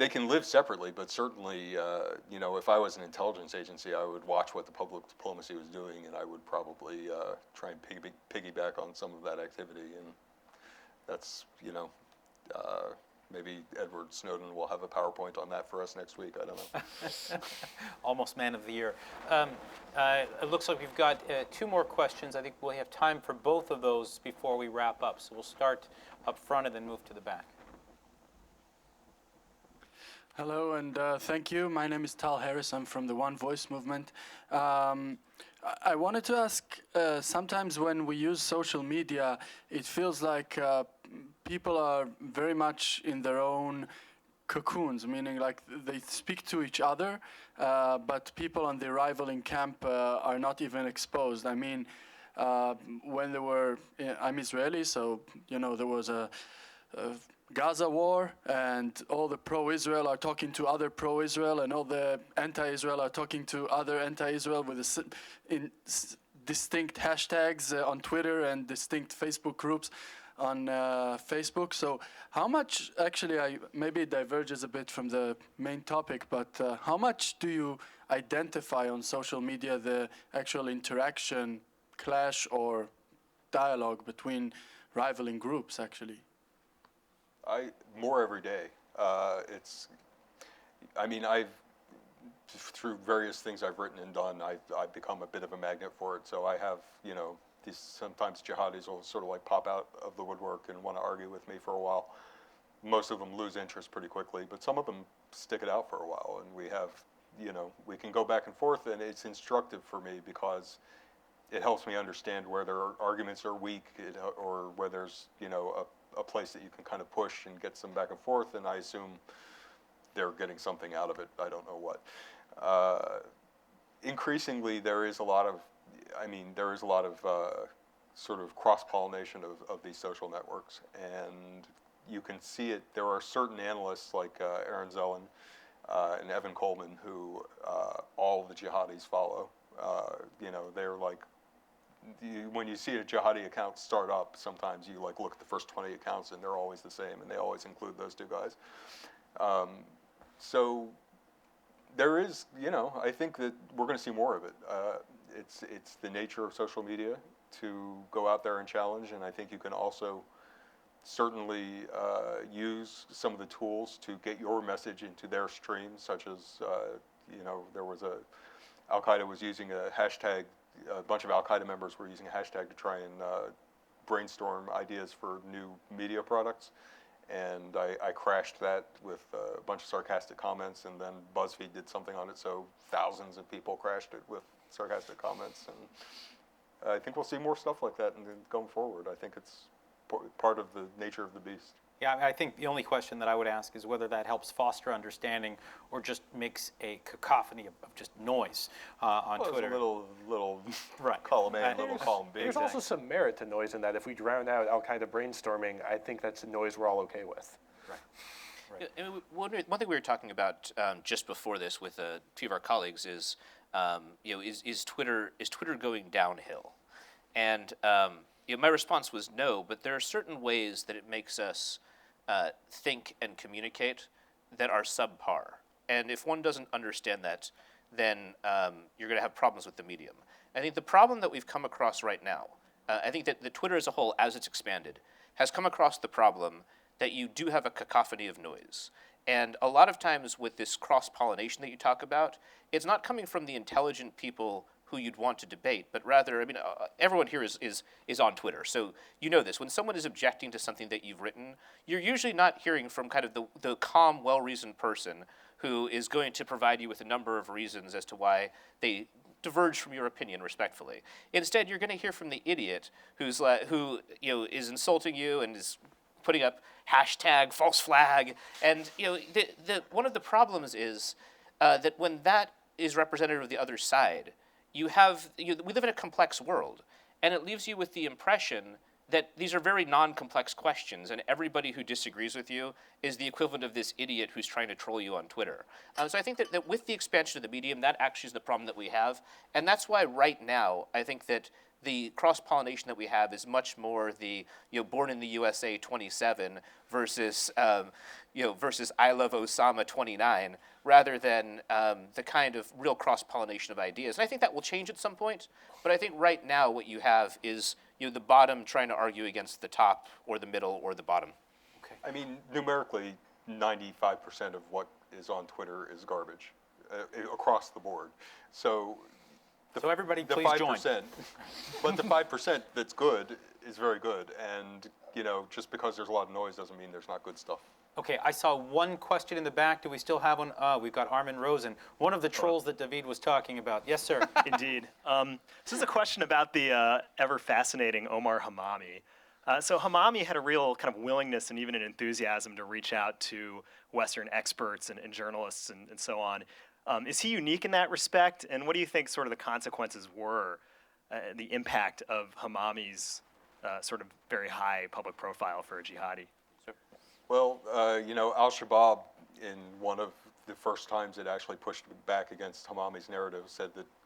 B: can live separately, but certainly, if I was an intelligence agency, I would watch what the public diplomacy was doing, and I would probably try and piggyback on some of that activity. And that's, maybe Edward Snowden will have a PowerPoint on that for us next week. I don't know.
G: Almost man of the year. It looks like we've got 2 more questions. I think we'll have time for both of those before we wrap up. So we'll start up front and then move to the back.
L: Hello, and thank you. My name is Tal Harris. I'm from the One Voice movement. I wanted to ask, sometimes when we use social media, it feels like people are very much in their own cocoons, meaning like they speak to each other, but people on the rivaling camp are not even exposed. I mean, when I'm Israeli, so, there was a Gaza war, and all the pro-Israel are talking to other pro-Israel, and all the anti-Israel are talking to other anti-Israel with distinct hashtags on Twitter and distinct Facebook groups on Facebook. So how much, actually, maybe it diverges a bit from the main topic, but how much do you identify on social media the actual interaction, clash, or dialogue between rivaling groups, actually?
B: More every day. Through various things I've written and done, I've become a bit of a magnet for it. So I have, these sometimes jihadis will sort of like pop out of the woodwork and want to argue with me for a while. Most of them lose interest pretty quickly, but some of them stick it out for a while, and we have, we can go back and forth, and it's instructive for me because it helps me understand where their arguments are weak, or where there's, a place that you can kind of push and get some back and forth, and I assume they're getting something out of it. I don't know what. Increasingly, there is a lot of sort of cross-pollination of these social networks, and you can see it. There are certain analysts like Aaron Zellin and Evan Coleman who all the jihadis follow. They're like, when you see a jihadi account start up, sometimes you like look at the first 20 accounts and they're always the same, and they always include those 2 guys. So there is, I think that we're going to see more of it. It's the nature of social media to go out there and challenge, and I think you can also certainly use some of the tools to get your message into their streams, such as, there was Al-Qaeda was using a hashtag. A bunch of Al-Qaeda members were using a hashtag to try and brainstorm ideas for new media products, and I crashed that with a bunch of sarcastic comments, and then BuzzFeed did something on it, so thousands of people crashed it with sarcastic comments, and I think we'll see more stuff like that going forward. I think it's part of the nature of the beast.
G: Yeah, I think the only question that I would ask is whether that helps foster understanding or just makes a cacophony of just noise on Twitter.
B: It's a little
G: right.
B: column A and little column B.
D: There's also some merit to noise in that. If we drown out Al-Qaeda brainstorming, I think that's a noise we're all okay with.
G: Right.
C: Right. And one thing we were talking about just before this with a few of our colleagues is, is Twitter going downhill? And my response was no, but there are certain ways that it makes us think and communicate that are subpar. And if one doesn't understand that, then you're going to have problems with the medium. I think the problem that we've come across right now I think that Twitter as a whole, as it's expanded, has come across the problem that you do have a cacophony of noise. And a lot of times with this cross-pollination that you talk about, it's not coming from the intelligent people who you'd want to debate, but rather, I mean, everyone here is on Twitter, so you know this. When someone is objecting to something that you've written, you're usually not hearing from kind of the calm, well-reasoned person who is going to provide you with a number of reasons as to why they diverge from your opinion respectfully. Instead, you're going to hear from the idiot who is insulting you and is putting up hashtag false flag. And one of the problems is that when that is representative of the other side, we live in a complex world, and it leaves you with the impression that these are very non-complex questions, and everybody who disagrees with you is the equivalent of this idiot who's trying to troll you on Twitter. So I think that with the expansion of the medium, that actually is the problem that we have, and that's why right now I think that the cross-pollination that we have is much more the born in the USA 27 versus versus I love Osama 29, rather than the kind of real cross-pollination of ideas. And I think that will change at some point, but I think right now what you have is the bottom trying to argue against the top, or the middle, or the bottom.
B: I mean, numerically, 95% of what is on Twitter is garbage across the board. So
A: everybody
B: the
A: please
B: 5%,
A: join.
B: But the 5% that's good is very good. And, just because there's a lot of noise doesn't mean there's not good stuff.
A: Okay, I saw one question in the back. Do we still have one? We've got Armin Rosen, one of the trolls that David was talking about. Yes, sir.
M: Indeed. This is a question about the ever-fascinating Omar Hamami. So Hamami had a real kind of willingness and even an enthusiasm to reach out to Western experts and journalists and so on. Is he unique in that respect? And what do you think sort of the consequences were, the impact of Hamami's sort of very high public profile for a jihadi?
B: Well, Al-Shabaab, in one of the first times it actually pushed back against Hamami's narrative,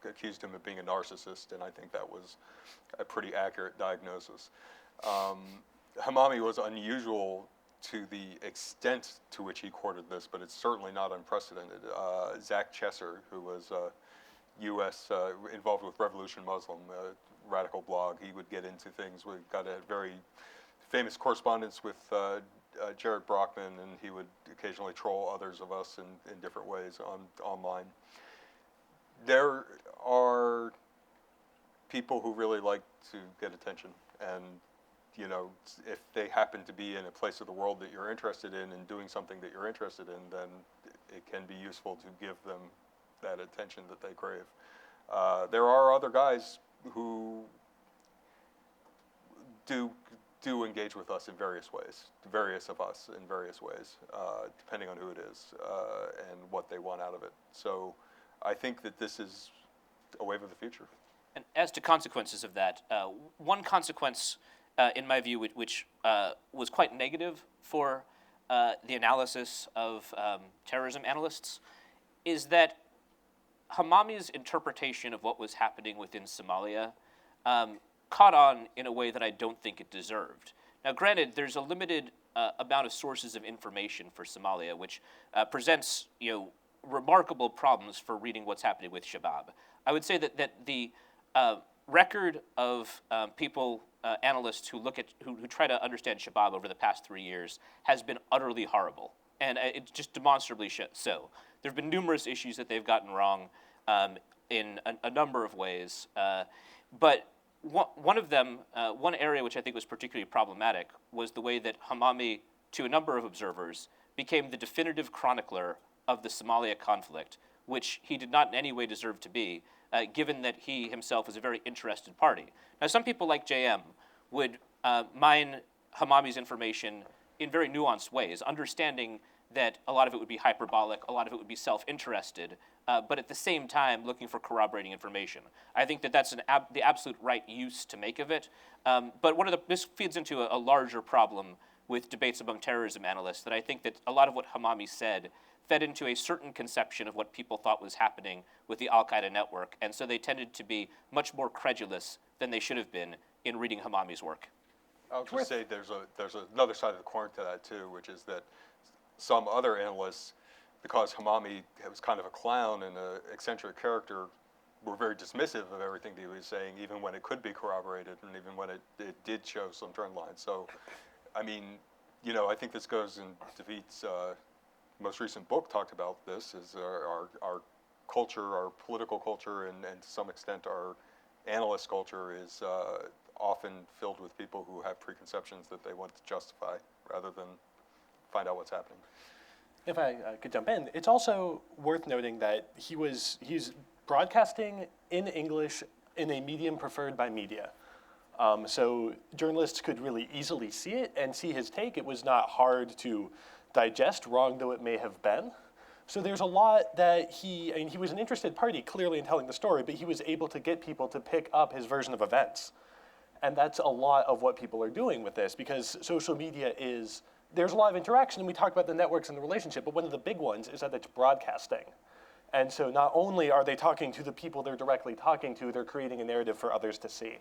B: accused him of being a narcissist, and I think that was a pretty accurate diagnosis. Hamami was unusual to the extent to which he courted this, but it's certainly not unprecedented. Zach Chesser, who was U.S. Involved with Revolution Muslim, a radical blog, he would get into things. We got a very famous correspondence with Jared Brockman, and he would occasionally troll others of us in different ways online. There are people who really like to get attention, and if they happen to be in a place of the world that you're interested in and doing something that you're interested in, then it can be useful to give them that attention that they crave. There are other guys who do engage with us in various ways, various of us in various ways, depending on who it is and what they want out of it. So I think that this is a wave of the future.
C: And as to consequences of that, one consequence, in my view, which was quite negative for the analysis of terrorism analysts, is that Hamami's interpretation of what was happening within Somalia caught on in a way that I don't think it deserved. Now, granted, there's a limited amount of sources of information for Somalia, which presents remarkable problems for reading what's happening with Shabab. I would say that the record of people, analysts who try to understand Shabab over the past 3 years has been utterly horrible, and it's just demonstrably so. There have been numerous issues that they've gotten wrong in a number of ways, but one of them, one area which I think was particularly problematic, was the way that Hamami, to a number of observers, became the definitive chronicler of the Somalia conflict, which he did not in any way deserve to be, given that he himself was a very interested party. Now, some people like JM would mine Hamami's information in very nuanced ways, understanding that a lot of it would be hyperbolic, a lot of it would be self-interested, but at the same time looking for corroborating information. I think that that's the absolute right use to make of it. But this feeds into a larger problem with debates among terrorism analysts, that I think that a lot of what Hamami said fed into a certain conception of what people thought was happening with the Al-Qaeda network, and so they tended to be much more credulous than they should have been in reading Hamami's work.
B: I'll just say there's another side of the coin to that too, which is that some other analysts, because Hamami was kind of a clown and an eccentric character, were very dismissive of everything that he was saying, even when it could be corroborated and even when it did show some trend lines. So, I mean, you know, I think this goes and defeats, most recent book talked about this, is our culture, our political culture, and to some extent our analyst culture is often filled with people who have preconceptions that they want to justify rather than find out what's happening.
D: If I could jump in, it's also worth noting that he's broadcasting in English in a medium preferred by media. So journalists could really easily see it and see his take. It was not hard to digest, wrong though it may have been. So there's a lot that I mean, he was an interested party clearly in telling the story, but he was able to get people to pick up his version of events. And that's a lot of what people are doing with this, because social media there's a lot of interaction, and we talk about the networks and the relationship, but one of the big ones is that it's broadcasting. And so not only are they talking to the people they're directly talking to, they're creating a narrative for others to see.